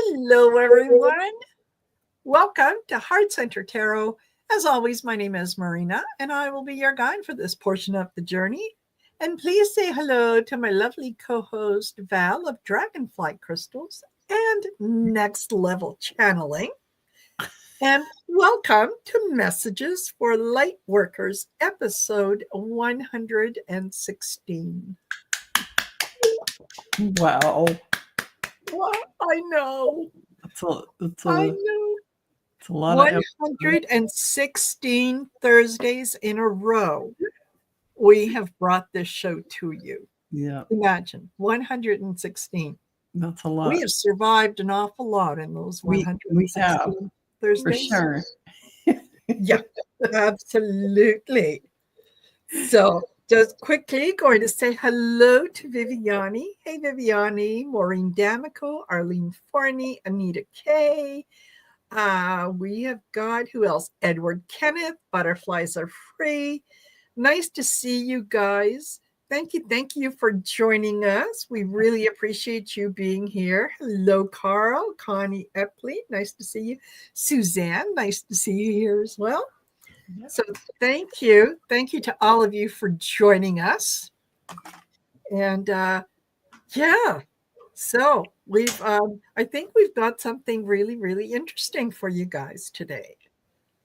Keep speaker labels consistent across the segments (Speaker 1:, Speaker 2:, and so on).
Speaker 1: Hello, everyone. Welcome to Heart Center Tarot. As always, my name is Marina, and I will be your guide for this portion of the journey. And please say hello to my lovely co-host, Val of Dragonfly Crystals and Next Level Channeling. And welcome to Messages for Lightworkers, episode 116.
Speaker 2: Wow.
Speaker 1: Well, I know.
Speaker 2: I
Speaker 1: know.
Speaker 2: It's a lot
Speaker 1: 116 Thursdays in a row, we have brought this show to you.
Speaker 2: Yeah.
Speaker 1: Imagine 116.
Speaker 2: That's a lot.
Speaker 1: We have survived an awful lot in those 116
Speaker 2: we have,
Speaker 1: Thursdays.
Speaker 2: for sure.
Speaker 1: Yeah, absolutely. So just quickly going to say hello to Viviani. Hey, Viviani, Maureen D'Amico, Arlene Forney, Anita Kay. We have got, who else? Edward Kenneth, Butterflies Are Free. Nice to see you guys. Thank you for joining us. We really appreciate you being here. Hello, Carl, Connie Epley. Nice to see you. Suzanne, nice to see you here as well. Yep. So thank you. Thank you to all of you for joining us. And yeah, so we've I think we've got something really, really interesting for you guys today.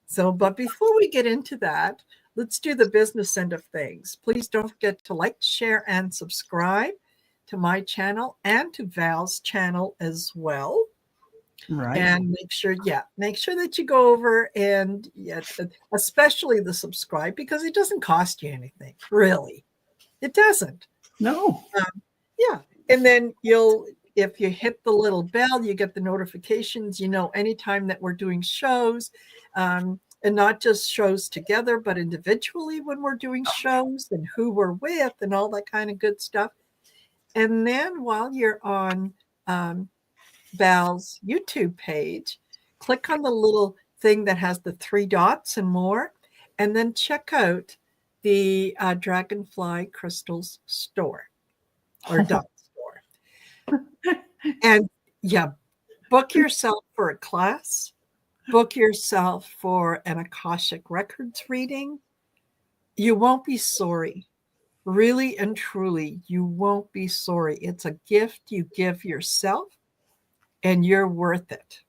Speaker 1: So, but before we get into that, let's do the business end of things. Please don't forget to like, share, and subscribe to my channel and to Val's channel as well.
Speaker 2: Right.
Speaker 1: And make sure that you go over and especially the subscribe, because it doesn't cost you anything, really. It doesn't.
Speaker 2: No.
Speaker 1: Yeah. And then if you hit the little bell, you get the notifications, anytime that we're doing shows, and not just shows together, but individually when we're doing shows and who we're with and all that kind of good stuff. And then while you're on Val's YouTube page, click on the little thing that has the 3 dots and more, and then check out the Dragonfly Crystals store or dot store. And book yourself for a class, book yourself for an Akashic Records reading. You won't be sorry. Really and truly, you won't be sorry. It's a gift you give yourself, and you're worth it.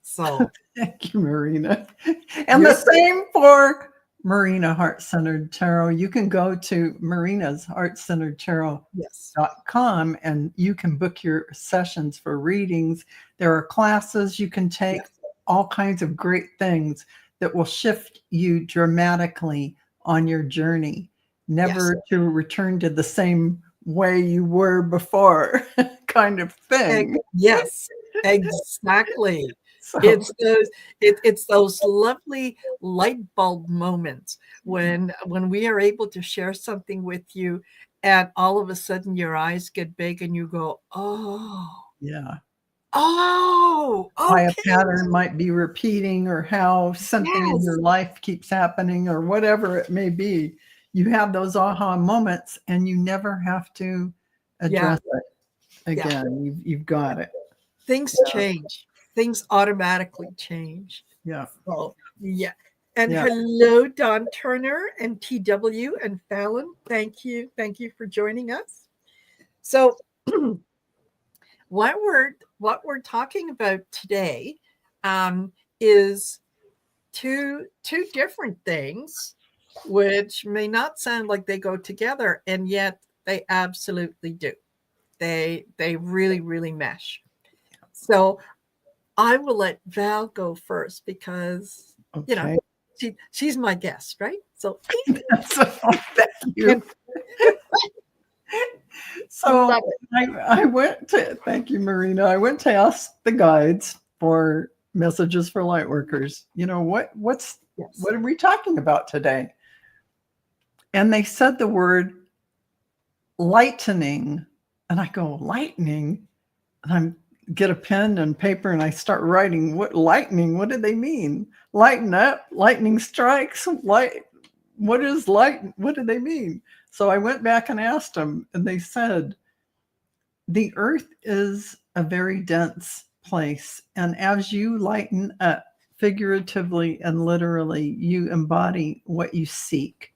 Speaker 1: So
Speaker 2: thank you, Marina. And the same for Marina Heart-Centered Tarot. You can go to Marina's heartcenteredtarot.com and you can book your sessions for readings. There are classes you can take, all kinds of great things that will shift you dramatically on your journey, never to return to the same way you were before kind of thing.
Speaker 1: Yes, exactly. So. It's those lovely light bulb moments when we are able to share something with you, and all of a sudden your eyes get big and you go, oh,
Speaker 2: yeah,
Speaker 1: oh, okay.
Speaker 2: Why a pattern might be repeating, or how something in your life keeps happening, or whatever it may be. You have those aha moments, and you never have to address it again. You've got it.
Speaker 1: Things change. Things automatically change.
Speaker 2: Yeah.
Speaker 1: So, And hello, Don Turner and TW and Fallon. Thank you. Thank you for joining us. So what we're talking about today is two different things, which may not sound like they go together, and yet they absolutely do. They really, really mesh. So I will let Val go first because, she's my guest, right? So,
Speaker 2: thank you. So I went to, thank you, Marina. I went to ask the guides for Messages for Lightworkers. What are we talking about today? And they said the word lightening. And I go, lightning? And get a pen and paper and I start writing, what lightning? What do they mean? Lighten up, lightning strikes, what is light? What do they mean? So I went back and asked them, and they said, the earth is a very dense place. And as you lighten up, figuratively and literally, you embody what you seek.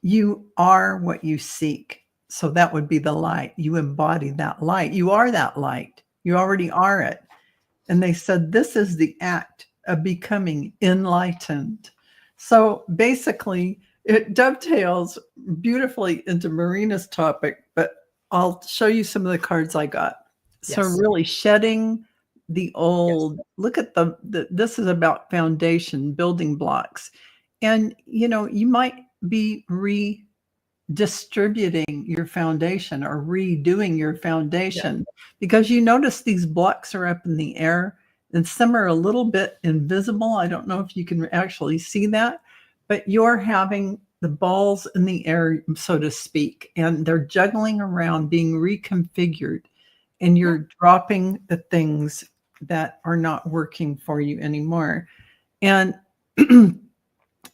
Speaker 2: You are what you seek. So that would be the light. You embody that light. You are that light. You already are it. And they said, this is the act of becoming enlightened. So basically, it dovetails beautifully into Marina's topic, but I'll show you some of the cards I got. So
Speaker 1: Yes.
Speaker 2: really shedding the old, look at this is about foundation, building blocks. And, you might be redistributing your foundation or redoing your foundation because you notice these blocks are up in the air and some are a little bit invisible. I don't know if you can actually see that, but you're having the balls in the air, so to speak, and they're juggling around, being reconfigured, and you're dropping the things that are not working for you anymore. And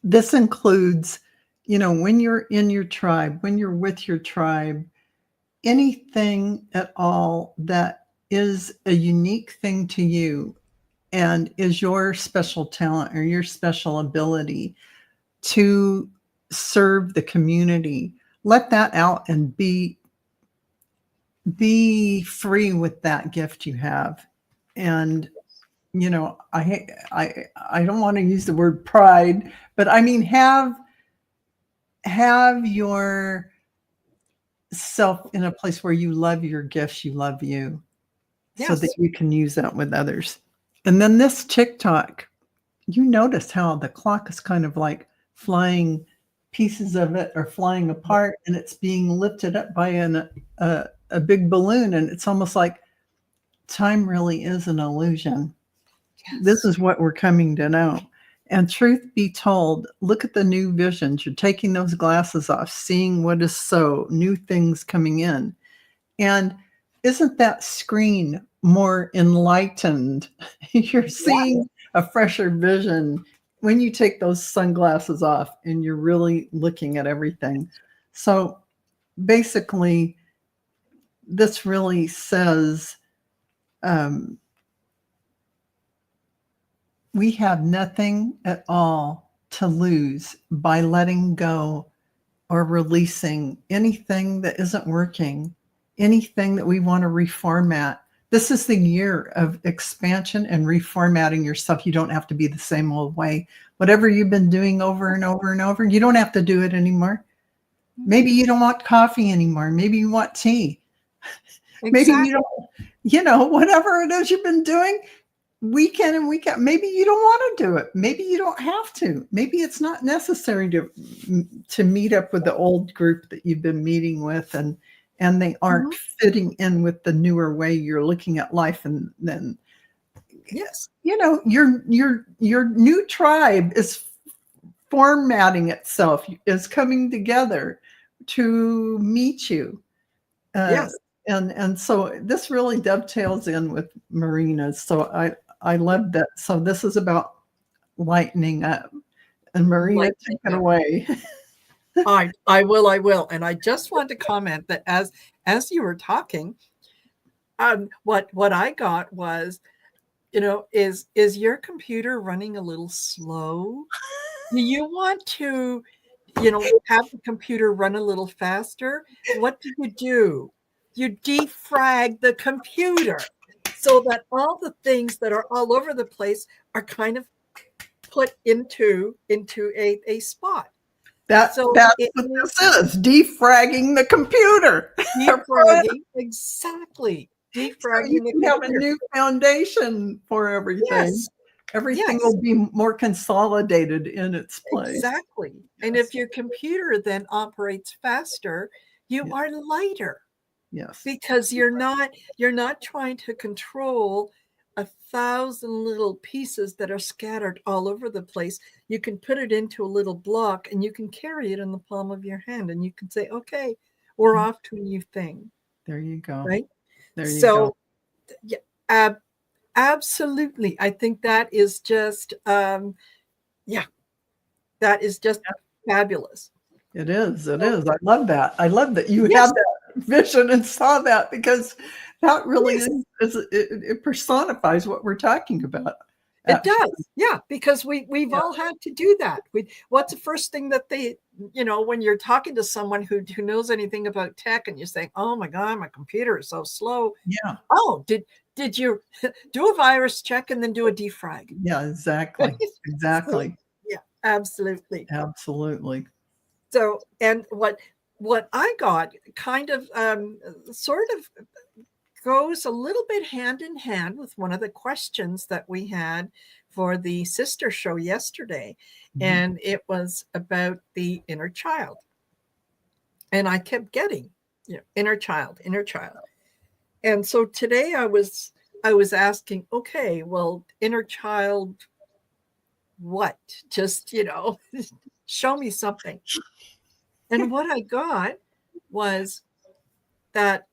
Speaker 2: this includes, when you're in your tribe, when you're with your tribe, anything at all that is a unique thing to you and is your special talent or your special ability to serve the community, let that out and be free with that gift you have. And I don't want to use the word pride, but I mean have your self in a place where you love your gifts, you love you, so that you can use that with others. And then this TikTok, you notice how the clock is kind of like flying, pieces of it are flying apart, and it's being lifted up by a big balloon, and it's almost like time really is an illusion. This is what we're coming to know. And truth be told, look at the new visions. You're taking those glasses off, seeing what is so, new things coming in. And isn't that screen more enlightened? You're seeing a fresher vision when you take those sunglasses off and you're really looking at everything. So basically, this really says, we have nothing at all to lose by letting go or releasing anything that isn't working, anything that we want to reformat. This is the year of expansion and reformatting yourself. You don't have to be the same old way. Whatever you've been doing over and over and over, you don't have to do it anymore. Maybe you don't want coffee anymore. Maybe you want tea. Maybe you don't, whatever it is you've been doing, week in and week out. Maybe you don't want to do it. Maybe you don't have to. Maybe it's not necessary to meet up with the old group that you've been meeting with, and they aren't fitting in with the newer way you're looking at life. And then, your new tribe is formatting itself, is coming together to meet you. And so this really dovetails in with Marina's. So I love that. So this is about lightening up. And Marina, take it away.
Speaker 1: I will. And I just want to comment that as you were talking, what I got was, is your computer running a little slow? Do you want to, have the computer run a little faster? What do? You defrag the computer so that all the things that are all over the place are kind of put into a spot.
Speaker 2: That's what this is, defragging the computer.
Speaker 1: Defragging, exactly. Defragging.
Speaker 2: So you can have a new foundation for everything.
Speaker 1: Yes.
Speaker 2: Everything will be more consolidated in its place.
Speaker 1: Exactly. And if your computer then operates faster, you are lighter.
Speaker 2: Yes.
Speaker 1: Because you're not trying to control 1,000 little pieces that are scattered all over the place. You can put it into a little block and you can carry it in the palm of your hand and you can say, okay, we're off to a new thing.
Speaker 2: There you go.
Speaker 1: Right?
Speaker 2: There you go.
Speaker 1: Yeah, absolutely. I think that is just, that is just fabulous.
Speaker 2: It is. I love that. I love that you had that vision and saw that, because That really
Speaker 1: Yes.
Speaker 2: it personifies what we're talking about.
Speaker 1: It
Speaker 2: Actually.
Speaker 1: does, yeah, because we've
Speaker 2: Yeah.
Speaker 1: all had to do that. What's the first thing that they, when you're talking to someone who knows anything about tech, and you're saying, "Oh my God, my computer is so slow."
Speaker 2: Yeah.
Speaker 1: Oh, did you do a virus check and then do a defrag?
Speaker 2: Yeah, exactly.
Speaker 1: So,
Speaker 2: Exactly.
Speaker 1: yeah, absolutely.
Speaker 2: Absolutely.
Speaker 1: So, and what I got kind of sort of goes a little bit hand in hand with one of the questions that we had for the sister show yesterday.
Speaker 2: Mhm.
Speaker 1: And it was about the inner child. And I kept getting, inner child, inner child. And so today I was asking, okay, well, inner child, what? Just, show me something. And what I got was that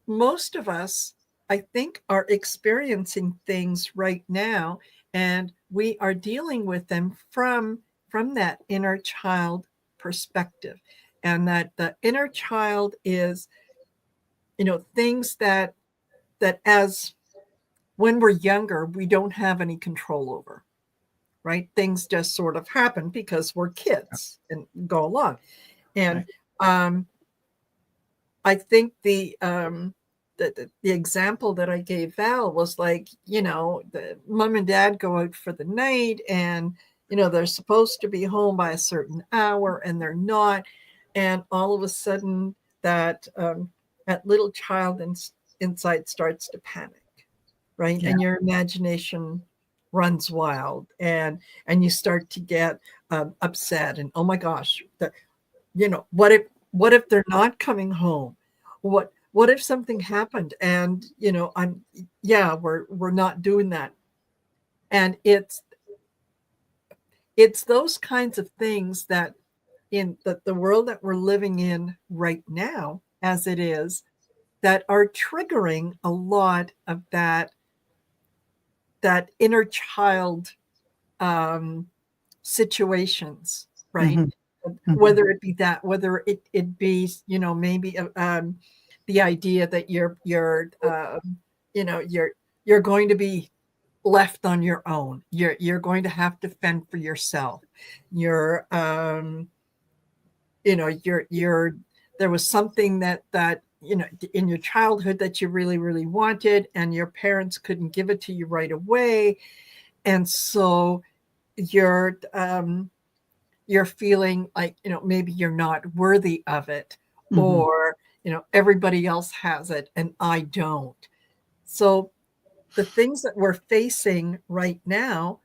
Speaker 1: most of us, I think, are experiencing things right now, and we are dealing with them from that inner child perspective. And that the inner child is, things that as when we're younger, we don't have any control over, right? Things just sort of happen because we're kids and go along. And um, I think the example that I gave Val was like, the mom and dad go out for the night, and they're supposed to be home by a certain hour, and they're not, and all of a sudden that little child inside starts to panic, right?
Speaker 2: Yeah.
Speaker 1: And your imagination runs wild, and you start to get upset, and oh my gosh, what if they're not coming home? What if something happened, and we're not doing that. And it's those kinds of things that in the world that we're living in right now, as it is, that are triggering a lot of that inner child situations, right?
Speaker 2: Mhm. Mhm.
Speaker 1: Whether it be that, whether it be, maybe the idea that you're going to be left on your own. You're going to have to fend for yourself. You're you're there was something that in your childhood that you really really wanted, and your parents couldn't give it to you right away, and so you're feeling like maybe you're not worthy of it,
Speaker 2: Mhm.
Speaker 1: or everybody else has it and I don't. So the things that we're facing right now,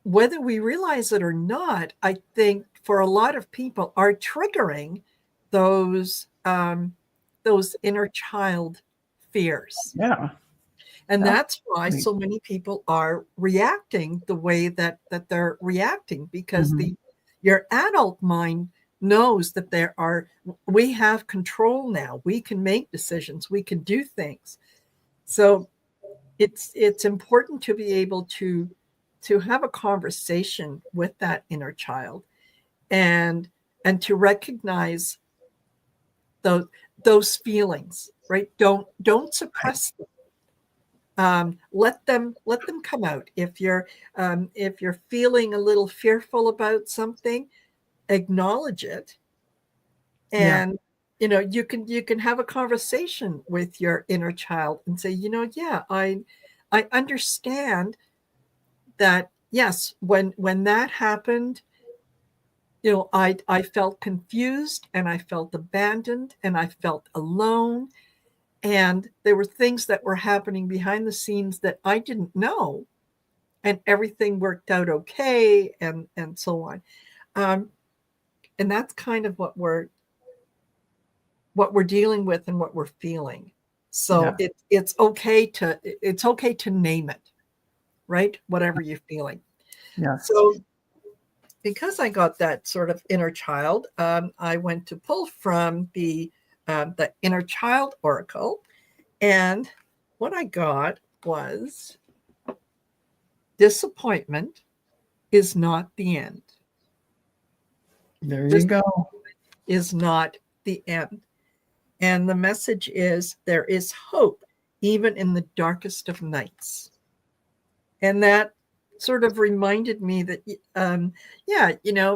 Speaker 1: whether we realize it or not, I think for a lot of people are triggering those inner child fears.
Speaker 2: Yeah.
Speaker 1: And that's why
Speaker 2: Absolutely.
Speaker 1: so many people are reacting the way that they're reacting, because
Speaker 2: Mhm.
Speaker 1: your adult mind knows that we have control now. We can make decisions. We can do things. So it's important to be able to have a conversation with that inner child, and to recognize those feelings, right? Don't
Speaker 2: Right.
Speaker 1: suppress them. Let them come out. If you're feeling a little fearful about something, acknowledge it,
Speaker 2: Yeah.
Speaker 1: and you can have a conversation with your inner child and say, yeah, I understand that. Yes, when that happened, I felt confused, and I felt abandoned, and I felt alone, and there were things that were happening behind the scenes that I didn't know, and everything worked out okay, and so on. Um, and that's kind of what we're dealing with and what we're feeling. So
Speaker 2: Yeah.
Speaker 1: it's okay to name it, right? Whatever you're feeling.
Speaker 2: Yes.
Speaker 1: So because I got that sort of inner child, I went to pull from the inner child oracle, and what I got was disappointment is not the end.
Speaker 2: There you
Speaker 1: This
Speaker 2: go.
Speaker 1: is not the end. And the message is there is hope even in the darkest of nights. And that sort of reminded me that,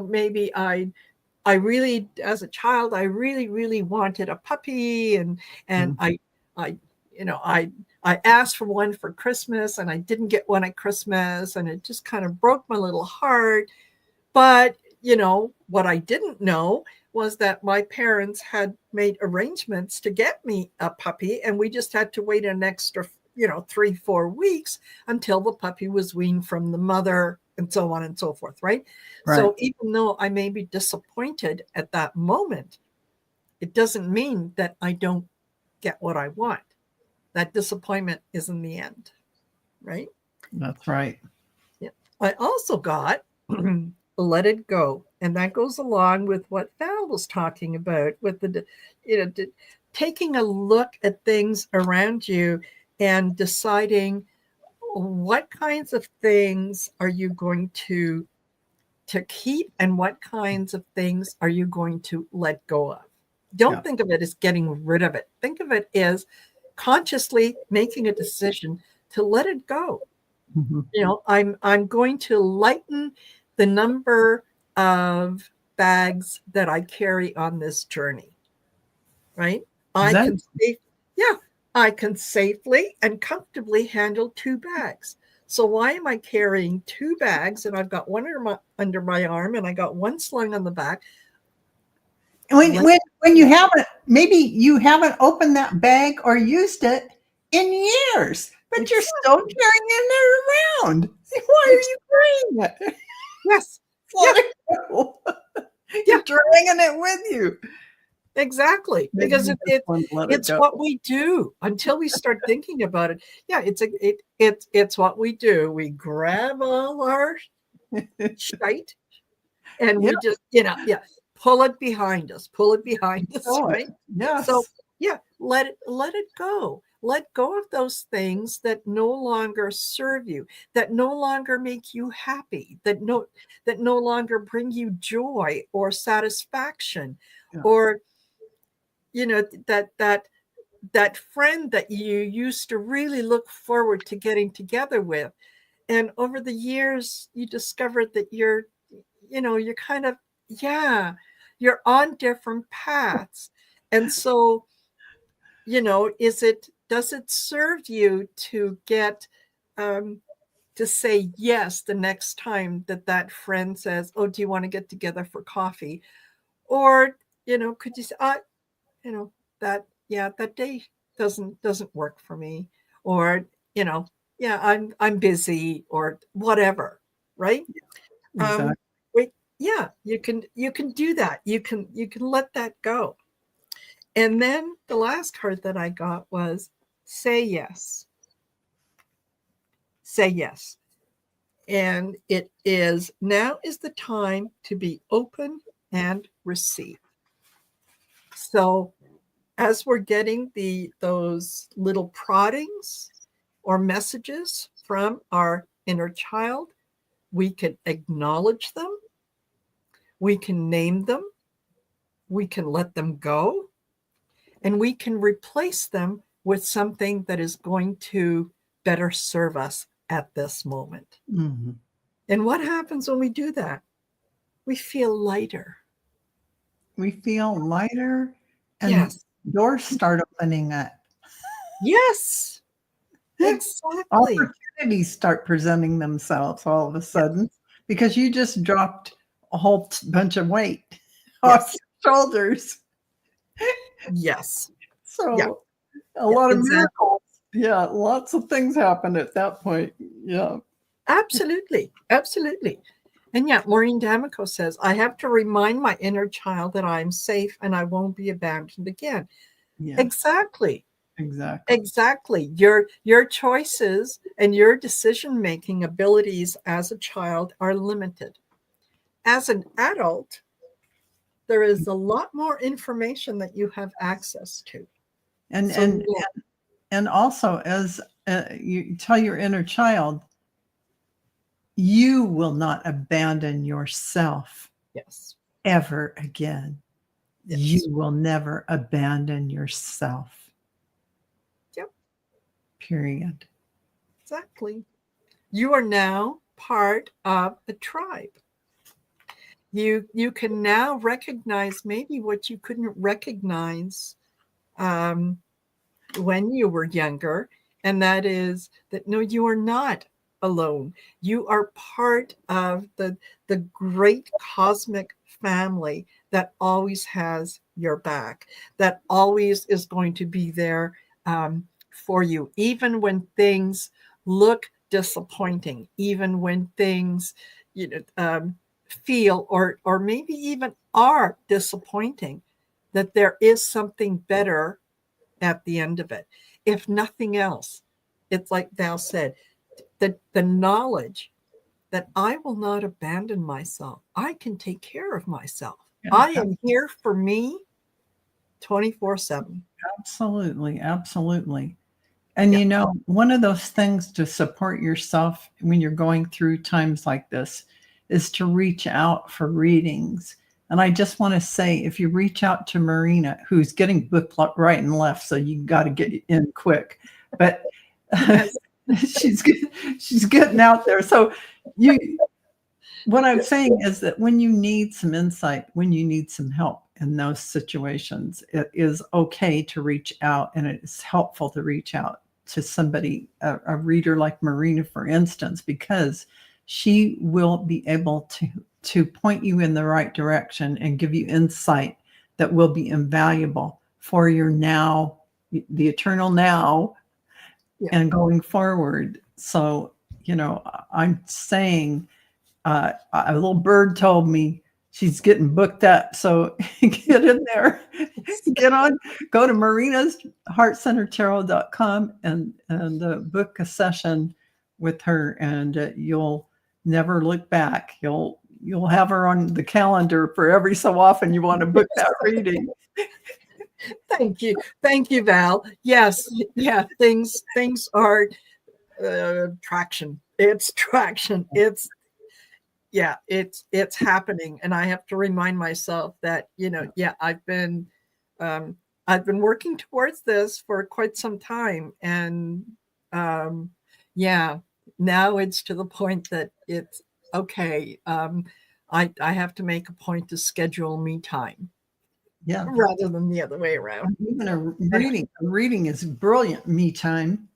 Speaker 1: maybe I really, as a child, I really, really wanted a puppy, and I, I asked for one for Christmas, and I didn't get one at Christmas, and it just kind of broke my little heart. But what I didn't know was that my parents had made arrangements to get me a puppy, and we just had to wait an extra 3-4 weeks until the puppy was weaned from the mother, and so on and so forth, right? So even though I may be disappointed at that moment, it doesn't mean that I don't get what I want. That disappointment is in the end, right?
Speaker 2: That's right.
Speaker 1: Yeah. I also got let it go, and that goes along with what Val was talking about, with the taking a look at things around you and deciding what kinds of things are you going to keep, and what kinds of things are you going to let go of. Don't think of it as getting rid of it. Think of it as consciously making a decision to let it go. I'm going to lighten the number of bags that I carry on this journey, right? I can safely and comfortably handle 2 bags. So why am I carrying 2 bags, and I've got one under my arm, and I got one slung on the back?
Speaker 2: When you haven't, maybe you haven't opened that bag or used it in years, but you're still carrying it around. Why are you carrying it?
Speaker 1: Yes.
Speaker 2: You're dragging it with you.
Speaker 1: Exactly, because it's what we do until we start thinking about it. Yeah, it's what we do. We grab all our shite, and we just pull it behind us, right?
Speaker 2: Yes.
Speaker 1: So let it go. Let go of those things that no longer serve you, that no longer make you happy, that no longer bring you joy or satisfaction, or that friend that you used to really look forward to getting together with, and over the years you discovered that you're kind of you're on different paths. And so does it serve you to get to say yes the next time that friend says, oh, do you want to get together for coffee? Or could you say, that day doesn't work for me, or I'm busy, or whatever, right?
Speaker 2: Exactly.
Speaker 1: You can do that. You can let that go. And then the last card that I got was say yes. Say yes. And it is, now is the time to be open and receive. So as we're getting those little proddings or messages from our inner child, we can acknowledge them, we can name them, we can let them go, and we can replace them with something that is going to better serve us at this moment.
Speaker 2: Mm-hmm.
Speaker 1: And what happens when we do that? We feel lighter.
Speaker 2: We feel lighter, and
Speaker 1: yes.
Speaker 2: doors start opening up.
Speaker 1: Yes, exactly.
Speaker 2: Opportunities start presenting themselves all of a sudden, because you just dropped a whole bunch of weight off your shoulders.
Speaker 1: Yes.
Speaker 2: So a lot of miracles. Yeah, lots of things happen at that point. Yeah.
Speaker 1: Absolutely. Absolutely. And yet, Maureen D'Amico says, I have to remind my inner child that I'm safe and I won't be abandoned again. Yes. Exactly. Exactly. Your choices and your decision-making abilities as a child are limited. As an adult, there is a lot more information that you have access to.
Speaker 2: And also, as you tell your inner child, you will not abandon yourself ever again. you will never abandon yourself.
Speaker 1: Yep.
Speaker 2: Period.
Speaker 1: Exactly. You are now part of a tribe. You can now recognize maybe what you couldn't recognize when you were younger, and that is that no, you are not alone. You are part of the great cosmic family that always has your back, that always is going to be there for you, even when things look disappointing, even when things, feel or maybe even are disappointing, that there is something better at the end of it. If nothing else, it's like Val said, the knowledge that I will not abandon myself. I can take care of myself.
Speaker 2: Yeah,
Speaker 1: I am here for me 24/7.
Speaker 2: absolutely. Absolutely. And one of those things to support yourself when you're going through times like this is to reach out for readings. And I just want to say, if you reach out to Marina, who's getting booked right and left, so you got to get in quick, but
Speaker 1: Yes.
Speaker 2: she's getting out there. So what I'm saying is that when you need some insight, when you need some help in those situations, it is okay to reach out, and it is helpful to reach out to somebody, a reader like Marina, for instance, because she will be able to point you in the right direction and give you insight that will be invaluable for your now, the eternal now, and going forward. So, I'm saying, a little bird told me she's getting booked up. So get in there, go to marinasheartcentertarot.com and book a session with her, and you'll never look back. You'll have her on the calendar for every so often you want to book that reading.
Speaker 1: Thank you. Thank you, Val. Yes. Yeah. Things are traction. It's traction. It's happening. And I have to remind myself that, I've been working towards this for quite some time. And now it's to the point that it's okay. I have to make a point to schedule me time.
Speaker 2: Yeah.
Speaker 1: Rather than the other way around.
Speaker 2: Even a reading is brilliant me time.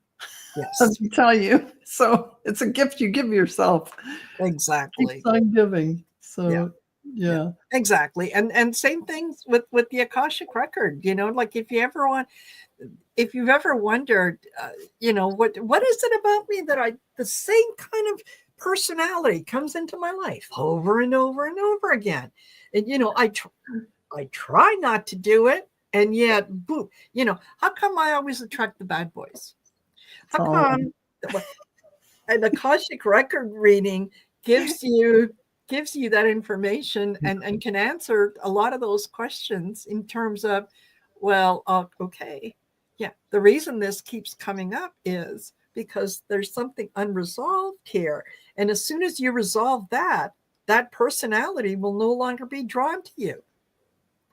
Speaker 1: Yes.
Speaker 2: Let me tell you. So it's a gift you give yourself.
Speaker 1: Exactly.
Speaker 2: Keeps on giving. So yeah.
Speaker 1: Exactly. And same things with the Akashic record, like if you've ever wondered, what is it about me that the same kind of personality comes into my life over and over and over again. And, I try not to do it. And yet, boom, how come I always attract the bad boys? How come an Akashic record reading gives you that information and can answer a lot of those questions in terms of, okay. Yeah. The reason this keeps coming up is because there's something unresolved here. And as soon as you resolve that personality will no longer be drawn to you.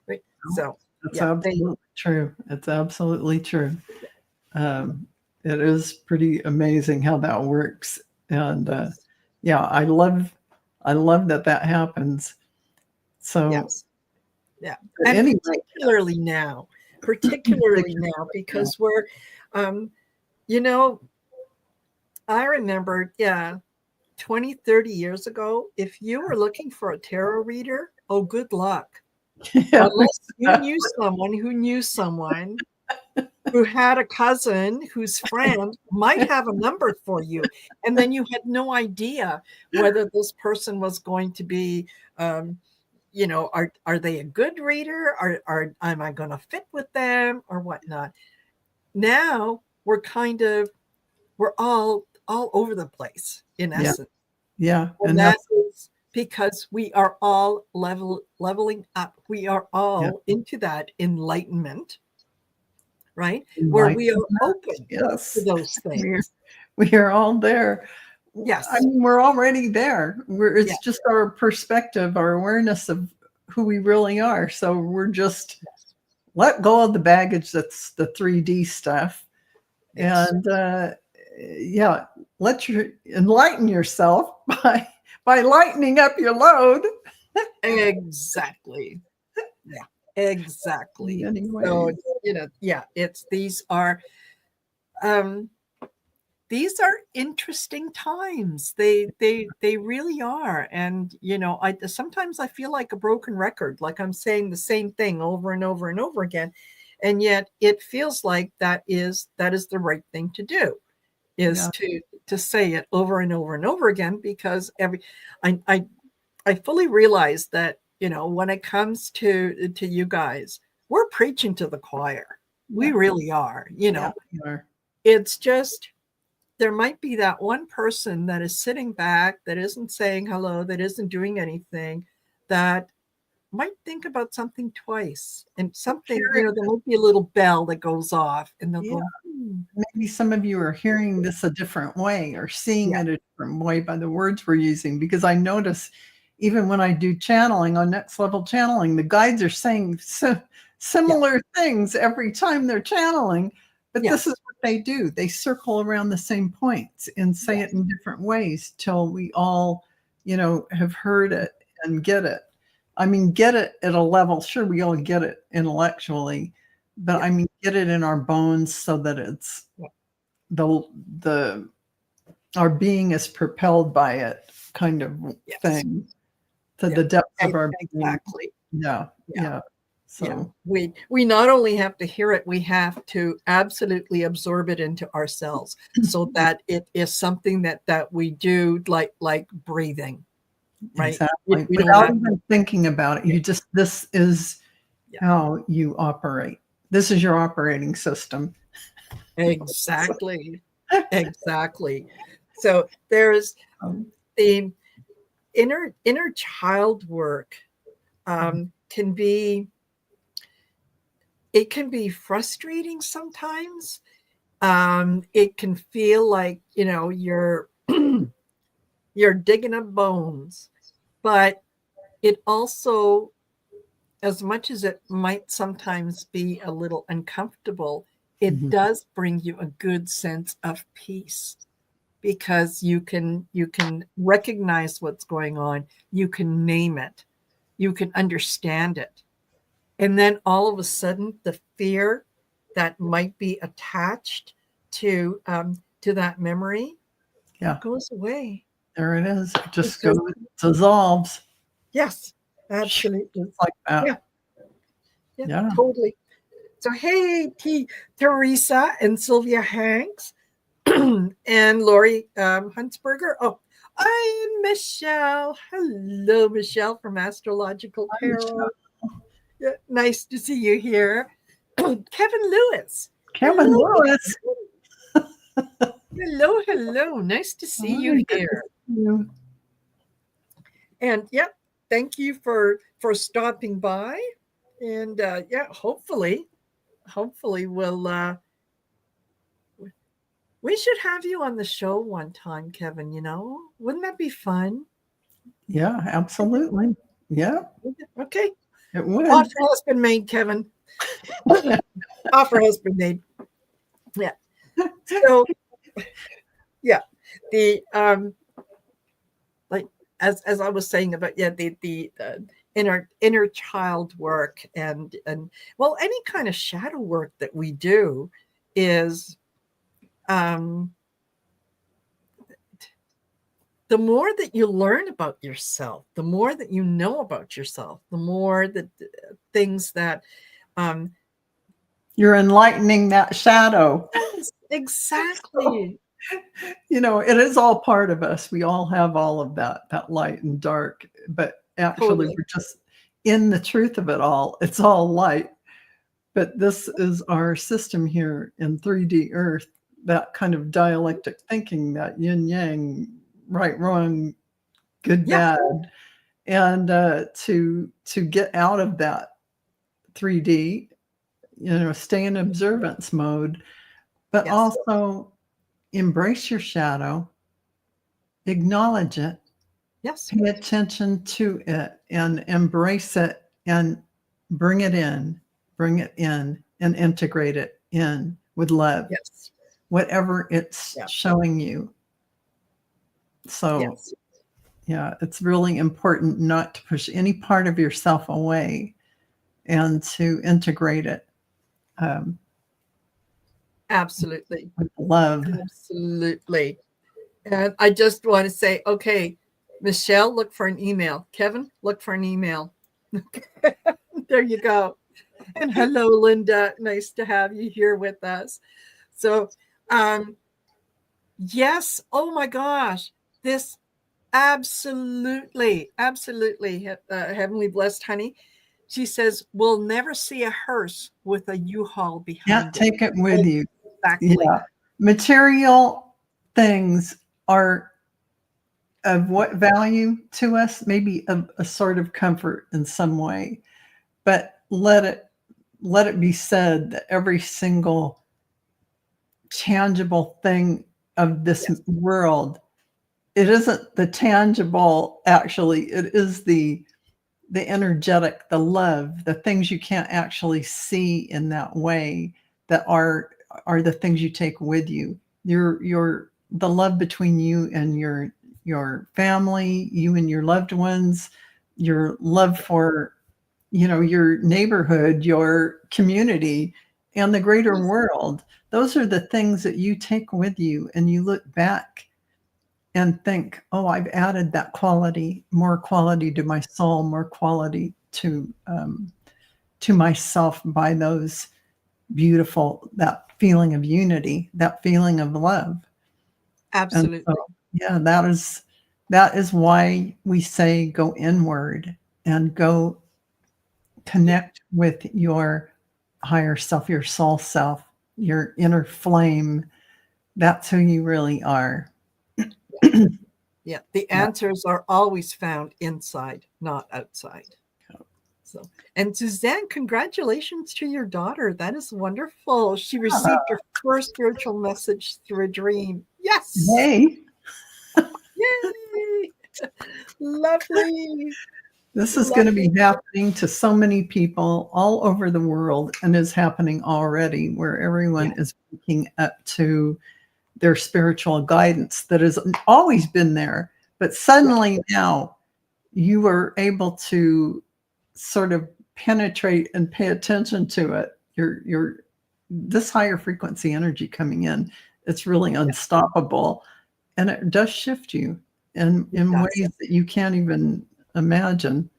Speaker 1: Right. So
Speaker 2: that's absolutely true. It's absolutely true. It is pretty amazing how that works. And I love that happens. So
Speaker 1: yeah. And particularly now, because we're, I remember, 20, 30 years ago, if you were looking for a tarot reader, good luck.
Speaker 2: Yeah.
Speaker 1: Unless you knew someone who had a cousin whose friend might have a number for you. And then you had no idea whether this person was going to be, are they a good reader? Am I going to fit with them or whatnot? Now we're all over the place in essence.
Speaker 2: Yeah.
Speaker 1: And that is because we are all leveling up. We are all into that enlightenment, right? Where we are open to those things.
Speaker 2: We are all there.
Speaker 1: Yes.
Speaker 2: I mean, we're already there. It's just our perspective, our awareness of who we really are. So we're just let go of the baggage that's the 3D stuff.
Speaker 1: Yes.
Speaker 2: And yeah, enlighten yourself by lightening up your load.
Speaker 1: Exactly. Yeah, exactly.
Speaker 2: Anyway.
Speaker 1: So, yeah, um these are interesting times. They really are. And I sometimes I feel like a broken record, like I'm saying the same thing over and over and over again. And yet it feels like that is the right thing to do, is to say it over and over and over again, because I fully realize that, when it comes to you guys, we're preaching to the choir. We really are, It's just, there might be that one person that is sitting back, that isn't saying hello, that isn't doing anything, that might think about something twice, and something, there might be a little bell that goes off, and they'll go,
Speaker 2: maybe some of you are hearing this a different way, or seeing it a different way by the words we're using. Because I notice, even when I do channeling, on Next Level Channeling, the guides are saying similar things every time they're channeling. But this is what they do. They circle around the same points and say it in different ways till we all, have heard it and get it. I mean, get it at a level. Sure, we all get it intellectually, but I mean, get it in our bones, so that it's our being is propelled by it, kind of thing, to the depths of our being. Yeah. So
Speaker 1: we not only have to hear it, we have to absolutely absorb it into ourselves, so that it is something that we do, like breathing, right?
Speaker 2: Exactly. Without even thinking about it, this is how you operate. This is your operating system.
Speaker 1: Exactly. Exactly. So there's the inner child work. It can be frustrating sometimes. It can feel like, you're you're digging up bones, but it also, as much as it might sometimes be a little uncomfortable, it does bring you a good sense of peace, because you can recognize what's going on, you can name it, you can understand it. And then all of a sudden, the fear that might be attached to that memory goes away.
Speaker 2: There it is. It just dissolves.
Speaker 1: Yes, absolutely.
Speaker 2: Just like that.
Speaker 1: Yeah, totally. So, hey, Teresa and Sylvia Hanks and Lori Huntsberger. Oh, I'm Michelle. Hello, Michelle from Astrological Tarot. Yeah, nice to see you here. Kevin Lewis.
Speaker 2: Kevin Lewis.
Speaker 1: Hello. Nice to see you here. And thank you for stopping by. And hopefully we'll we should have you on the show one time, Kevin. Wouldn't that be fun?
Speaker 2: Yeah, absolutely. Yeah.
Speaker 1: Okay.
Speaker 2: It would.
Speaker 1: Offer has been made, Kevin. Offer has been made. Yeah. So the like as I was saying about the inner child work, and well, any kind of shadow work that we do is the more that you learn about yourself, the more that you know about yourself, the more that things that
Speaker 2: you're enlightening that shadow.
Speaker 1: Yes, exactly.
Speaker 2: It is all part of us. We all have all of that light and dark, but actually we're just in the truth of it all. It's all light. But this is our system here in 3D Earth, that kind of dialectic thinking, that yin yang, right, wrong, good, bad. And to get out of that 3D, stay in observance mode, but also embrace your shadow, acknowledge it, pay attention to it, and embrace it and bring it in and integrate it in with love,
Speaker 1: Yes.
Speaker 2: whatever it's
Speaker 1: Yeah.
Speaker 2: showing you. So
Speaker 1: Yes.
Speaker 2: yeah, it's really important not to push any part of yourself away and to integrate it
Speaker 1: Absolutely.
Speaker 2: with love.
Speaker 1: Absolutely. And I just want to say, okay, Michelle, look for an email. Kevin, look for an email. There you go. And hello, Linda. Nice to have you here with us. So, yes. Oh my gosh. This absolutely, absolutely, heavenly blessed honey. She says, we'll never see a hearse with a U-Haul
Speaker 2: Can't
Speaker 1: behind it.
Speaker 2: take it with you.
Speaker 1: Exactly.
Speaker 2: Yeah. Material things are of what value to us? Maybe a sort of comfort in some way, but let it be said that every single tangible thing of this
Speaker 1: Yes.
Speaker 2: world, it isn't the tangible, actually, it is the energetic, the love, the things you can't actually see in that way that are the things you take with you. Your the love between you and your family, you and your loved ones, your love for your neighborhood, your community, and the greater
Speaker 1: Yes.
Speaker 2: world. Those are the things that you take with you, and you look back and think, oh, I've added that quality, more quality to my soul, more quality to myself by those beautiful, that feeling of unity, that feeling of love. And
Speaker 1: Absolutely.
Speaker 2: so, yeah, that is why we say go inward and go connect with your higher self, your soul self, your inner flame. That's who you really are.
Speaker 1: Yeah. The
Speaker 2: Yeah.
Speaker 1: answers are always found inside, not outside. So, and Suzanne, congratulations to your daughter. That is wonderful. She received her first spiritual message through a dream. Yes.
Speaker 2: Hey,
Speaker 1: Yay. Lovely.
Speaker 2: this is going to be
Speaker 1: Lovely.
Speaker 2: happening to so many people all over the world and is happening already, where everyone
Speaker 1: Yeah.
Speaker 2: is waking up to their spiritual guidance that has always been there. But suddenly now you are able to sort of penetrate and pay attention to it. Your this higher frequency energy coming in, it's really unstoppable. And it does shift you in ways that you can't even imagine.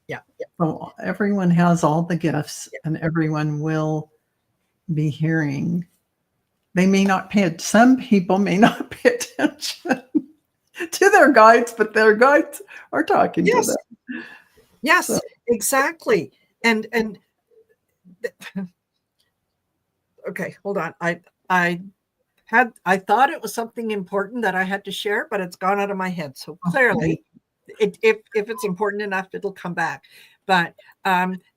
Speaker 1: Yeah. Yeah.
Speaker 2: So everyone has all the gifts and everyone will be hearing. They may not pay it. Some people may not pay attention to their guides, but their guides are talking to
Speaker 1: Yes.
Speaker 2: them.
Speaker 1: Yes,
Speaker 2: So,
Speaker 1: exactly. And okay, hold on. I thought it was something important that I had to share, but it's gone out of my head. So clearly, if it's important enough, it'll come back. But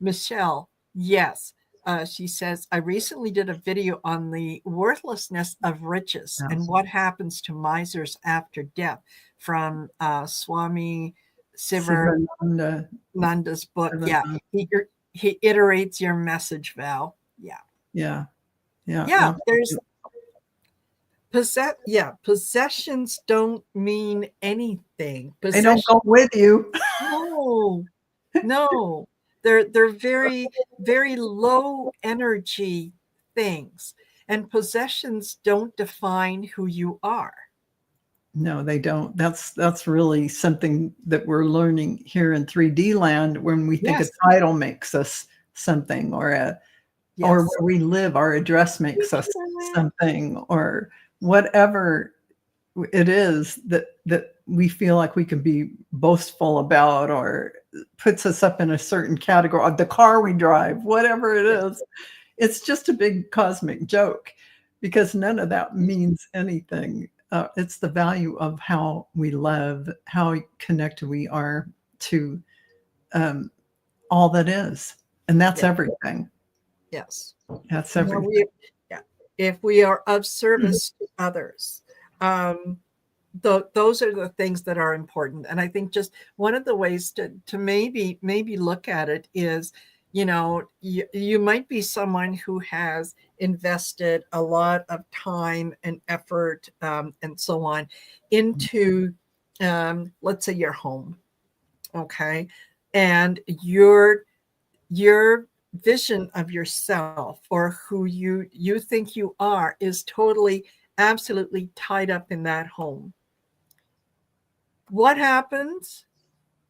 Speaker 1: Michelle, yes, she says, I recently did a video on the worthlessness of riches and what happens to misers after death from Swami Sivananda's book. Yeah, he iterates your message, Val. Yeah.
Speaker 2: Yeah.
Speaker 1: There's possessions don't mean anything.
Speaker 2: They don't go with you.
Speaker 1: No. They're very, very low energy things. And possessions don't define who you are.
Speaker 2: No, they don't. That's really something that we're learning here in 3D land when we think a title makes us something, or where we live, our address makes us something, or whatever it is that we feel like we can be boastful about, or puts us up in a certain category, the car we drive, whatever it is. It's just a big cosmic joke, because none of that means anything. It's the value of how we love, how connected we are to all that is. And that's everything.
Speaker 1: Yes.
Speaker 2: That's everything.
Speaker 1: If we are of service to others, those are the things that are important. And I think just one of the ways to maybe look at it is, you might be someone who has invested a lot of time and effort, and so on into, let's say, your home. Okay. And your vision of yourself, or who you think you are, is totally, absolutely tied up in that home. What happens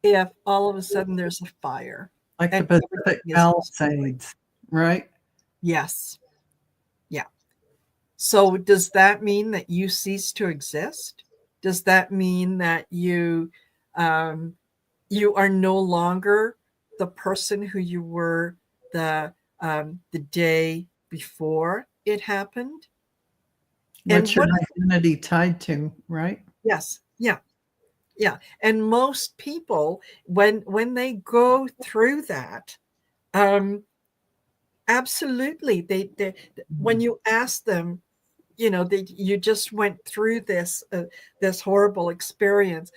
Speaker 1: if all of a sudden there's a fire
Speaker 2: Like the
Speaker 1: and
Speaker 2: Pacific
Speaker 1: everything is destroyed?
Speaker 2: Palisades, right?
Speaker 1: Yes. Yeah. So does that mean that you cease to exist? Does that mean that um, you are no longer the person who you were the day before it happened? And
Speaker 2: What's your
Speaker 1: what if,
Speaker 2: identity tied to, right?
Speaker 1: yes, yeah, yeah. And most people, when they go through that, um, absolutely, they when you ask them, you just went through this horrible experience,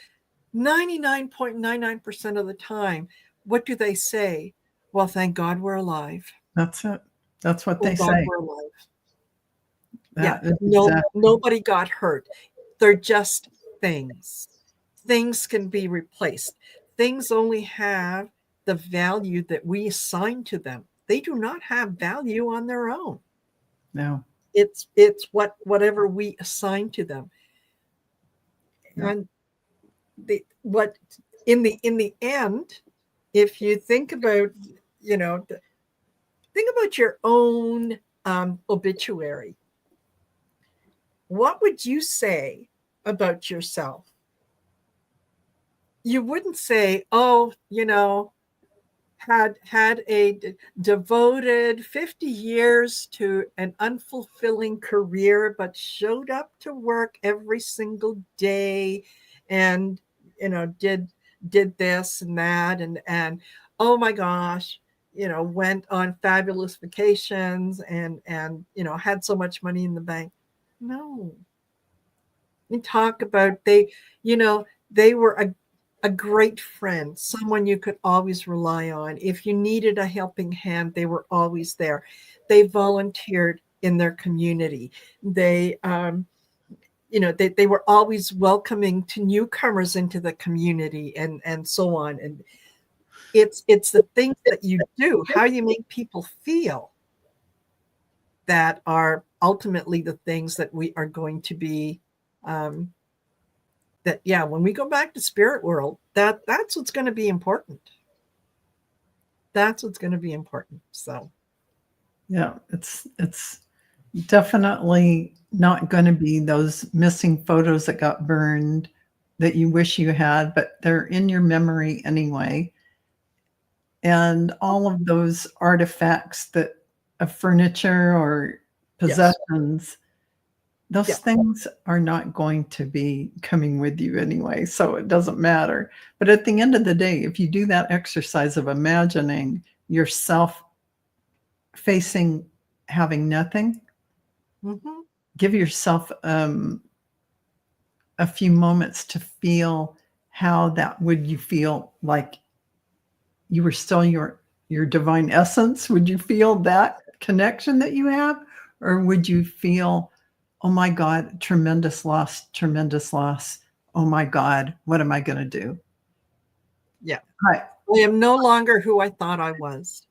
Speaker 1: 99.99% of the time, what do they say? Well, thank God we're alive.
Speaker 2: That's it. That's what they
Speaker 1: Thank God
Speaker 2: say.
Speaker 1: we're alive. Yeah,
Speaker 2: That is
Speaker 1: no,
Speaker 2: exactly.
Speaker 1: nobody got hurt. They're just things. Things can be replaced. Things only have the value that we assign to them. They do not have value on their own.
Speaker 2: No.
Speaker 1: It's whatever we assign to them.
Speaker 2: No.
Speaker 1: And what in the end, if you think about, think about your own obituary. What would you say about yourself? You wouldn't say, oh, had a devoted 50 years to an unfulfilling career, but showed up to work every single day, and did this and that, and oh my gosh, went on fabulous vacations, and had so much money in the bank. No. We talk about, they were a great friend, someone you could always rely on. If you needed a helping hand, they were always there. They volunteered in their community. They were always welcoming to newcomers into the community, and so on. And it's the things that you do, how you make people feel, that are ultimately the things that we are going to be, that, yeah, when we go back to spirit world, that's what's going to be important. That's what's going to be important. So
Speaker 2: Yeah, it's definitely not going to be those missing photos that got burned that you wish you had, but they're in your memory anyway. And all of those artifacts that of furniture or
Speaker 1: yes,
Speaker 2: possessions, those
Speaker 1: yeah,
Speaker 2: things are not going to be coming with you anyway, so it doesn't matter. But at the end of the day, if you do that exercise of imagining yourself facing having nothing,
Speaker 1: mm-hmm.
Speaker 2: give yourself a few moments to feel how that would you feel like you were still your divine essence. Would you feel that connection that you have, or would you feel, oh my God, tremendous loss, oh my God, what am I going to do?
Speaker 1: Yeah,
Speaker 2: Right.
Speaker 1: I am no longer who I thought I was.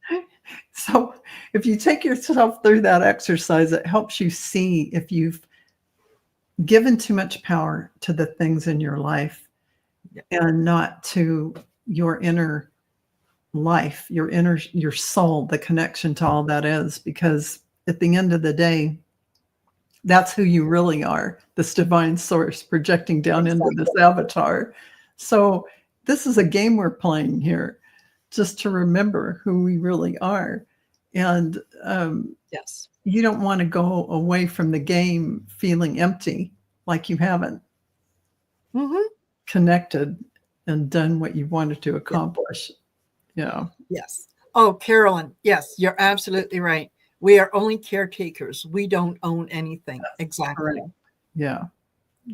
Speaker 2: So if you take yourself through that exercise, it helps you see if you've given too much power to the things in your life,
Speaker 1: Yeah.
Speaker 2: and not to your inner life, your soul, the connection to all that is. Because at the end of the day, that's who you really are, this divine source projecting down into this avatar. So this is a game we're playing here, just to remember who we really are. And
Speaker 1: Yes,
Speaker 2: you don't want to go away from the game feeling empty, like you haven't
Speaker 1: mm-hmm.
Speaker 2: connected and done what you wanted to
Speaker 1: Yeah.
Speaker 2: accomplish. Yeah.
Speaker 1: Yes. Oh, Carolyn, yes, you're absolutely right. We are only caretakers. We don't own anything. Exactly.
Speaker 2: Correct. Yeah.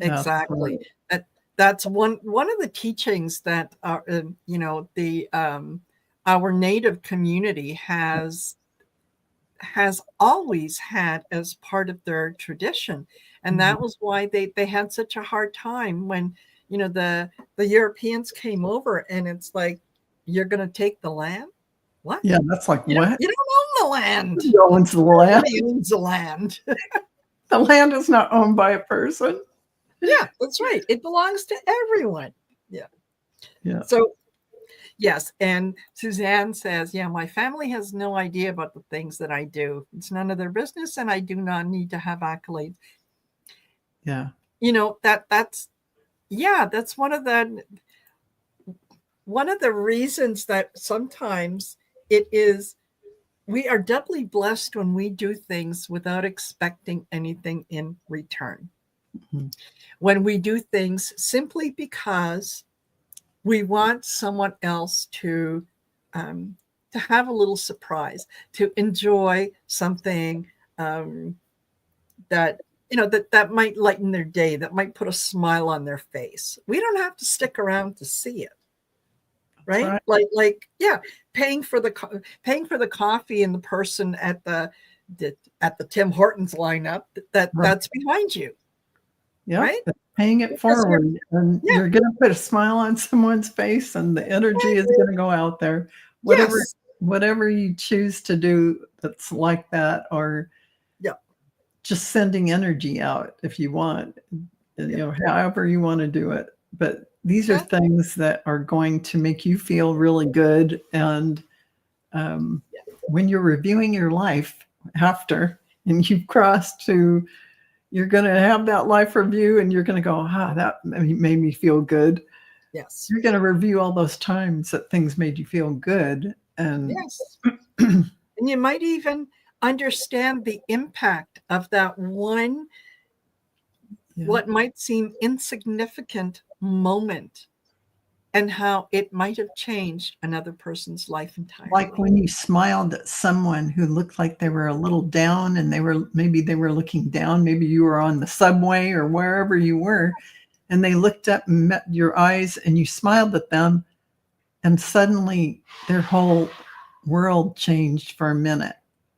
Speaker 1: Exactly. That's one of the teachings that the our Native community has always had as part of their tradition, and that was why they had such a hard time when the Europeans came over, and it's like, you're going to take the land? What?
Speaker 2: Yeah, that's like, what?
Speaker 1: You don't own the land.
Speaker 2: Who owns the land?
Speaker 1: Nobody owns the land.
Speaker 2: The land is not owned by a person.
Speaker 1: Yeah, that's right. It belongs to everyone.
Speaker 2: Yeah.
Speaker 1: So, yes. And Suzanne says, yeah, my family has no idea about the things that I do. It's none of their business, and I do not need to have accolades.
Speaker 2: Yeah.
Speaker 1: That's one of the reasons that sometimes we are doubly blessed when we do things without expecting anything in return.
Speaker 2: Mm-hmm.
Speaker 1: When we do things simply because we want someone else to have a little surprise, to enjoy something that might lighten their day, that might put a smile on their face. We don't have to stick around to see it. Right? Like, yeah, paying for the coffee and the person at the Tim Hortons lineup that's behind you.
Speaker 2: Yeah,
Speaker 1: right?
Speaker 2: Paying it forward, and you're going to put a smile on someone's face, and the energy is going to go out there. Whatever you choose to do that's like that, or just sending energy out if you want, however you want to do it. But these are things that are going to make you feel really good. And when you're reviewing your life after, and you've crossed to, you're going to have that life review, and you're going to go, that made me feel good.
Speaker 1: Yes.
Speaker 2: You're going to review all those times that things made you feel good. And
Speaker 1: yes. And you might even understand the impact of that one, what might seem insignificant moment, and how it might have changed another person's life entirely.
Speaker 2: Like when you smiled at someone who looked like they were a little down, and they were looking down. Maybe you were on the subway or wherever you were, and they looked up and met your eyes, and you smiled at them, and suddenly their whole world changed for a minute,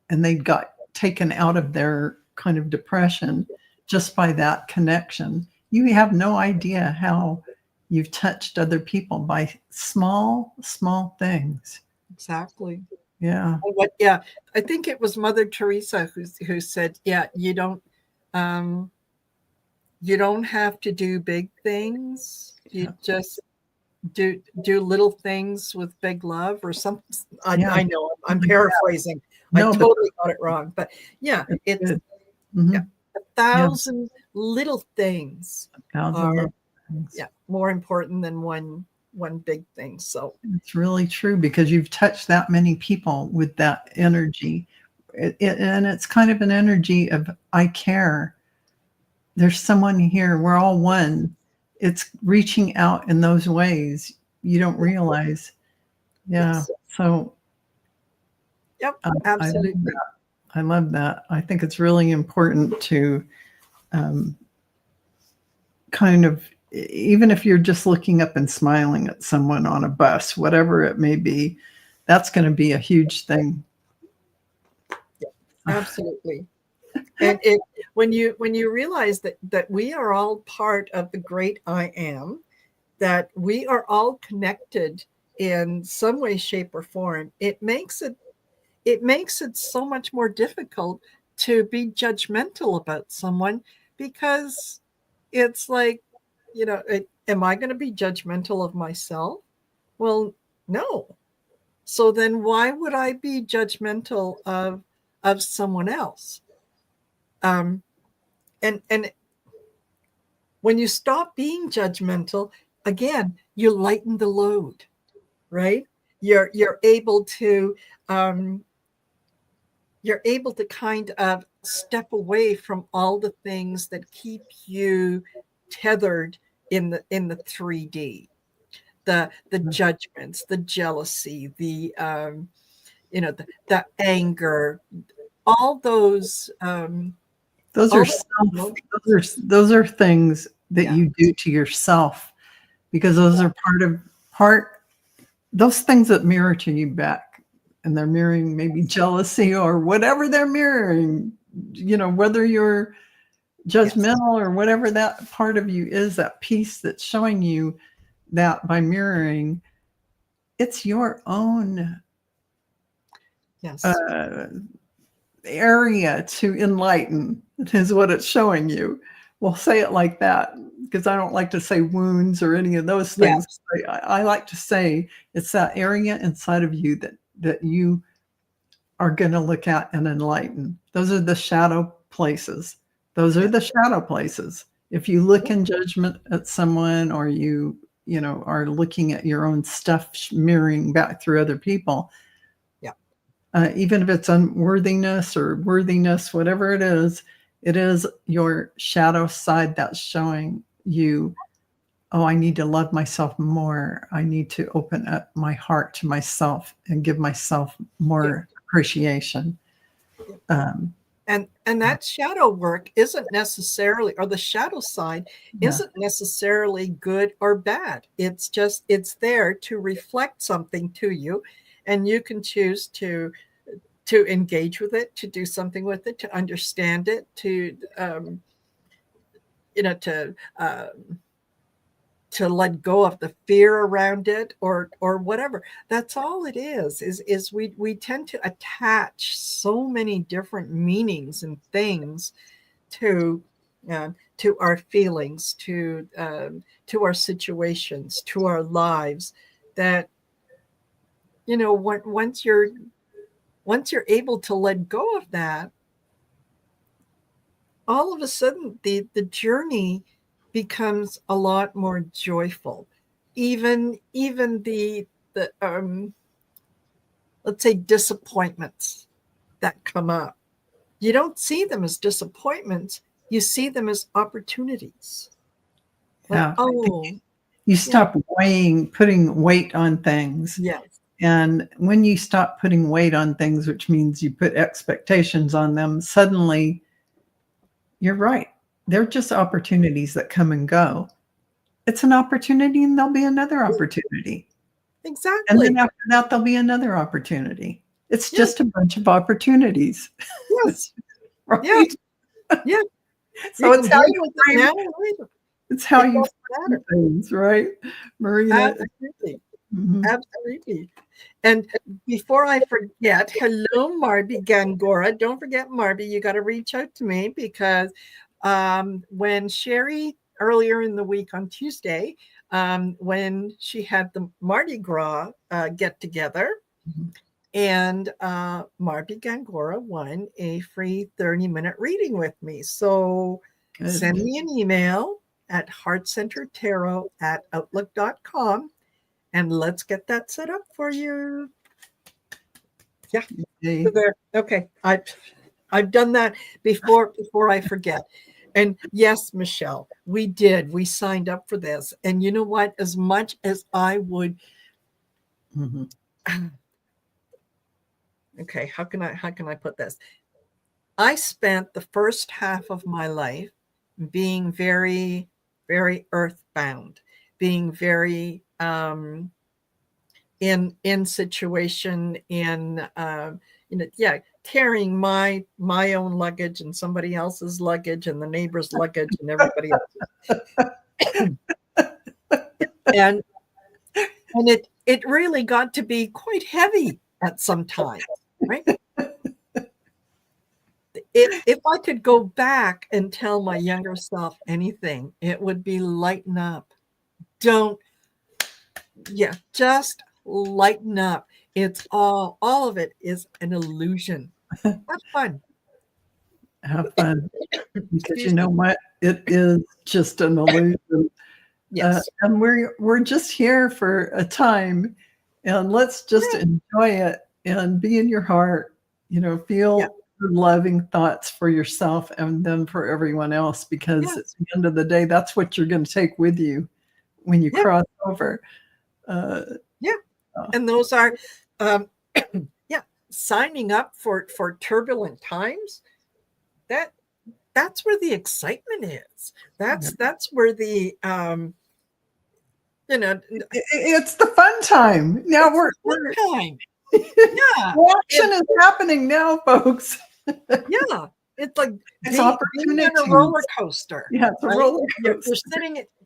Speaker 2: and they got taken out of their kind of depression just by that connection. You have no idea how you've touched other people by small things.
Speaker 1: Exactly.
Speaker 2: Yeah.
Speaker 1: I think it was Mother Teresa who said, you don't have to do big things. You just do little things with big love, or something. I know I'm paraphrasing. I totally got it wrong, but it's a thousand little things are more important than one big thing. So
Speaker 2: it's really true, because you've touched that many people with that energy, and it's kind of an energy of, I care. There's someone here. We're all one. It's reaching out in those ways you don't realize.
Speaker 1: Yes.
Speaker 2: So
Speaker 1: absolutely.
Speaker 2: I love that. I think it's really important to kind of, even if you're just looking up and smiling at someone on a bus, whatever it may be, that's going to be a huge thing.
Speaker 1: Absolutely. And when you realize that we are all part of the great I Am, that we are all connected in some way, shape, or form, it makes it so much more difficult to be judgmental about someone, because it's like, am I going to be judgmental of myself? Well, no. So then why would I be judgmental of someone else? And when you stop being judgmental, again, you lighten the load, right? You're able to kind of step away from all the things that keep you tethered in the 3D, the judgments, the jealousy, the anger, all those.
Speaker 2: Those are things that you do to yourself, because those are those things that mirror to you back, and they're mirroring maybe jealousy or whatever they're mirroring, whether you're judgmental or whatever that part of you is, that piece that's showing you that by mirroring, it's your own area to enlighten, is what it's showing you. We'll say it like that, because I don't like to say wounds or any of those things. I like to say it's that area inside of you that you are going to look at and enlighten. Those are the shadow places. Those are the shadow places. If you look in judgment at someone, or you are looking at your own stuff mirroring back through other people, even if it's unworthiness or worthiness, whatever it is your shadow side that's showing you, oh, I need to love myself more. I need to open up my heart to myself and give myself more appreciation.
Speaker 1: And that shadow work isn't necessarily, or the shadow side isn't necessarily good or bad. It's there to reflect something to you, and you can choose to engage with it, to do something with it, to understand it, to let go of the fear around it, or whatever. That's all it is we tend to attach so many different meanings and things to our feelings, to our situations, to our lives, that once you're able to let go of that, all of a sudden the journey becomes a lot more joyful. Even the let's say disappointments that come up, you don't see them as disappointments, you see them as opportunities.
Speaker 2: You stop putting weight on things. And when you stop putting weight on things, which means you put expectations on them, suddenly you're right. They're just opportunities that come and go. It's an opportunity, and there'll be another opportunity.
Speaker 1: Exactly.
Speaker 2: And then after that, there'll be another opportunity. It's just a bunch of opporturities.
Speaker 1: Yes.
Speaker 2: Right?
Speaker 1: Yeah.
Speaker 2: So it's how you frame, it's how you frame things, right, Marina?
Speaker 1: Absolutely. Mm-hmm. Absolutely. And before I forget, hello, Marby Gangora. Don't forget, Marby, you got to reach out to me, because when Sherry, earlier in the week on Tuesday, when she had the Mardi Gras get together, and Marby Gangora won a free 30-minute reading with me. So send me an email at heartcenteredtarot@outlook.com, and let's get that set up for you. Yeah. There. Okay. I've done that before I forget. And yes, Michelle, we signed up for this. And you know what? As much as I would, okay, how can I put this? I spent the first half of my life being very, very earthbound, being very in situation, carrying my own luggage and somebody else's luggage and the neighbor's luggage and everybody else. and it really got to be quite heavy at some time, right? If I could go back and tell my younger self anything, it would be lighten up. Just lighten up. It's all of it is an illusion. Have fun.
Speaker 2: Have fun. Because you know what? It is just an illusion.
Speaker 1: Yes.
Speaker 2: And we're just here for a time, and let's just enjoy it and be in your heart, feel the loving thoughts for yourself and then for everyone else, because at the end of the day, that's what you're going to take with you when you cross over.
Speaker 1: And those are, signing up for turbulent times. that's where the excitement is. That's where the
Speaker 2: it's the fun time. Now we're
Speaker 1: time. Yeah.
Speaker 2: Action is happening now, folks.
Speaker 1: Yeah. It's like
Speaker 2: It's
Speaker 1: being
Speaker 2: opportunity.
Speaker 1: on a roller coaster.
Speaker 2: Yeah, it's a roller coaster.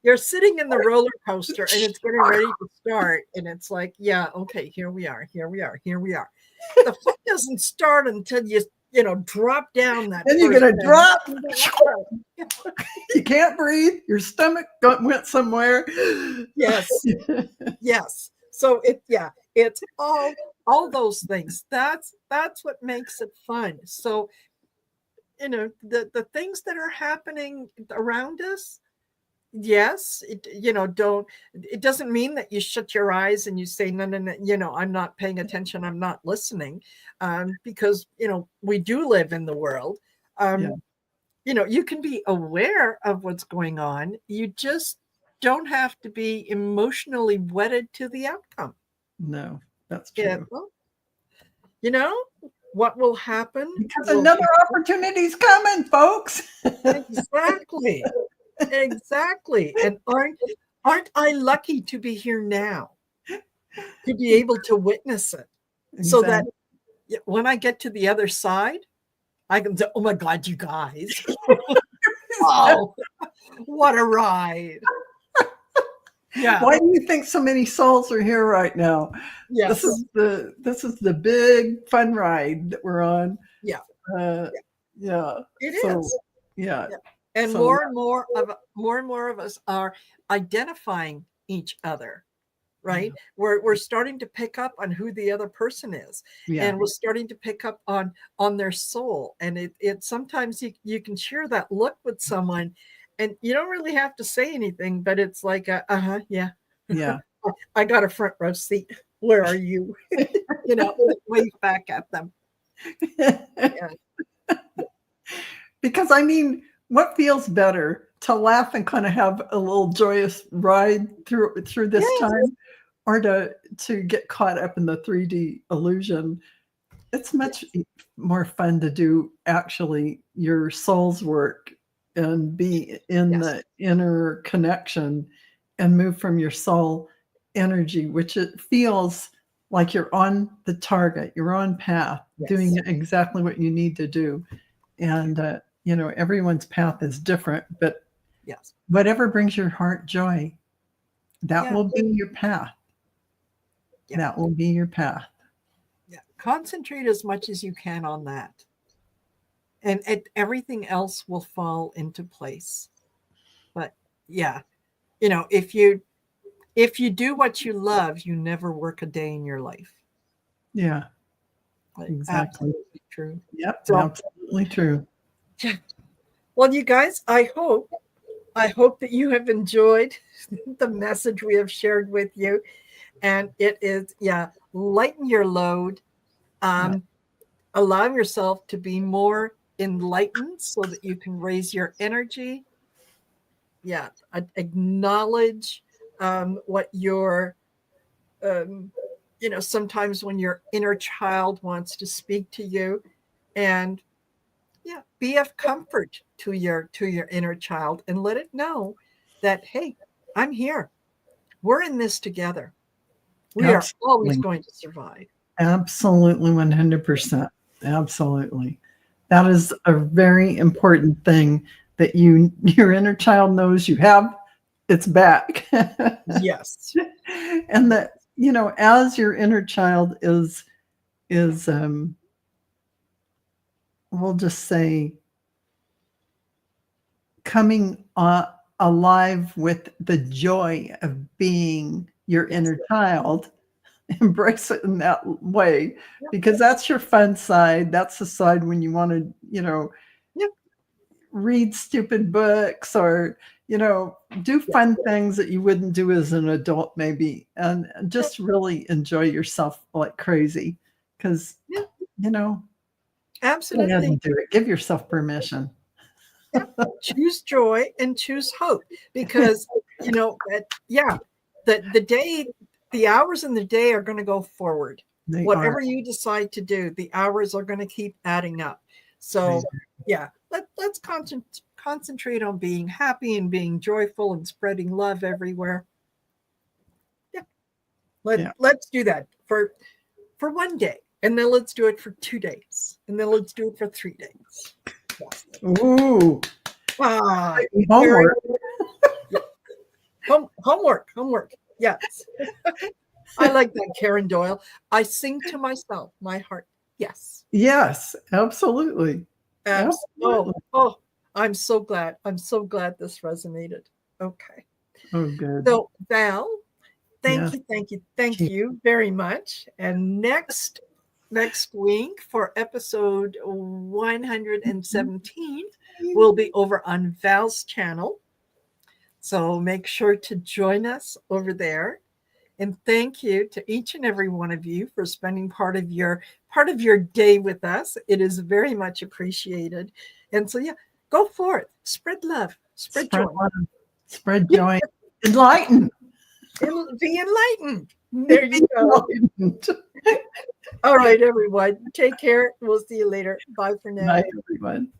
Speaker 1: You're sitting in the roller coaster and it's getting ready to start. And it's like, yeah, okay, here we are. The fun doesn't start until you drop down that.
Speaker 2: Then you're gonna drop. You can't breathe. Your stomach went somewhere.
Speaker 1: Yes. Yes. So it's all those things. That's what makes it fun. So the things that are happening around us, yes, it doesn't mean that you shut your eyes and you say, no, I'm not paying attention, I'm not listening, because we do live in the world. You can be aware of what's going on. You just don't have to be emotionally wedded to the outcome.
Speaker 2: No, that's true.
Speaker 1: What will happen?
Speaker 2: Because another opportunity's coming, folks.
Speaker 1: Exactly. And aren't I lucky to be here now, to be able to witness it, so that when I get to the other side, I can say, oh my God, you guys. Oh, what a ride. Yeah.
Speaker 2: Why do you think so many souls are here right now?
Speaker 1: Yes.
Speaker 2: This is the big fun ride that we're on.
Speaker 1: Yeah.
Speaker 2: Yeah.
Speaker 1: It is.
Speaker 2: Yeah.
Speaker 1: And more and more of us are identifying each other, right? We're starting to pick up on who the other person is, and we're starting to pick up on their soul. And it sometimes you can share that look with someone, and you don't really have to say anything, but it's like, yeah. I got a front row seat. Where are you? Wave back at them. Yeah.
Speaker 2: Because I mean, what feels better, to laugh and kind of have a little joyous ride through this time, or to get caught up in the 3D illusion? It's much more fun to do actually your soul's work and be in the inner connection and move from your soul energy, which it feels like you're on the target, you're on path, doing exactly what you need to do. And everyone's path is different, but whatever brings your heart joy, that will be your path. That will be your path.
Speaker 1: Concentrate as much as you can on that, and everything else will fall into place. But if you do what you love, you never work a day in your life.
Speaker 2: Yeah, exactly.
Speaker 1: Absolutely true.
Speaker 2: Yep, absolutely true.
Speaker 1: Yeah. Well, you guys, I hope that you have enjoyed the message we have shared with you. And it is, lighten your load. Allow yourself to be more enlightened so that you can raise your energy. Acknowledge what your, sometimes when your inner child wants to speak to you, and be of comfort to your inner child, and let it know that, hey, I'm here. We're in this together. We are always going to survive.
Speaker 2: Absolutely, 100%. Absolutely. That is a very important thing, that your inner child knows you have its back.
Speaker 1: Yes.
Speaker 2: And that, as your inner child is we'll just say, coming alive with the joy of being your inner child, embrace it in that way, because that's your fun side. That's the side when you want to, read stupid books, or, do fun things that you wouldn't do as an adult, maybe, and just really enjoy yourself like crazy. Because,
Speaker 1: absolutely,
Speaker 2: go ahead and do it. Give yourself permission.
Speaker 1: Choose joy and choose hope, because the hours in the day are going to go forward. Whatever you decide to do, the hours are going to keep adding up. So let's concentrate on being happy and being joyful and spreading love everywhere. Yeah. Let's do that for one day. And then let's do it for 2 days. And then let's do it for 3 days. Yes.
Speaker 2: Ooh.
Speaker 1: Homework. Homework. Yes. I like that, Karen Doyle. I sing to myself, my heart. Yes.
Speaker 2: Yes, absolutely.
Speaker 1: Absolutely. Oh, I'm so glad. I'm so glad this resonated. Okay.
Speaker 2: Oh, good.
Speaker 1: So, Val, thank you very much. And next week for episode 117, we'll be over on Val's channel. So make sure to join us over there. And thank you to each and every one of you for spending part of your day with us. It is very much appreciated. And so, yeah, go forth. Spread love. Spread joy.
Speaker 2: Love. Spread joy. Enlighten.
Speaker 1: Be enlightened. There you go. All right, everyone. Take care. We'll see you later. Bye for now.
Speaker 2: Bye, everyone.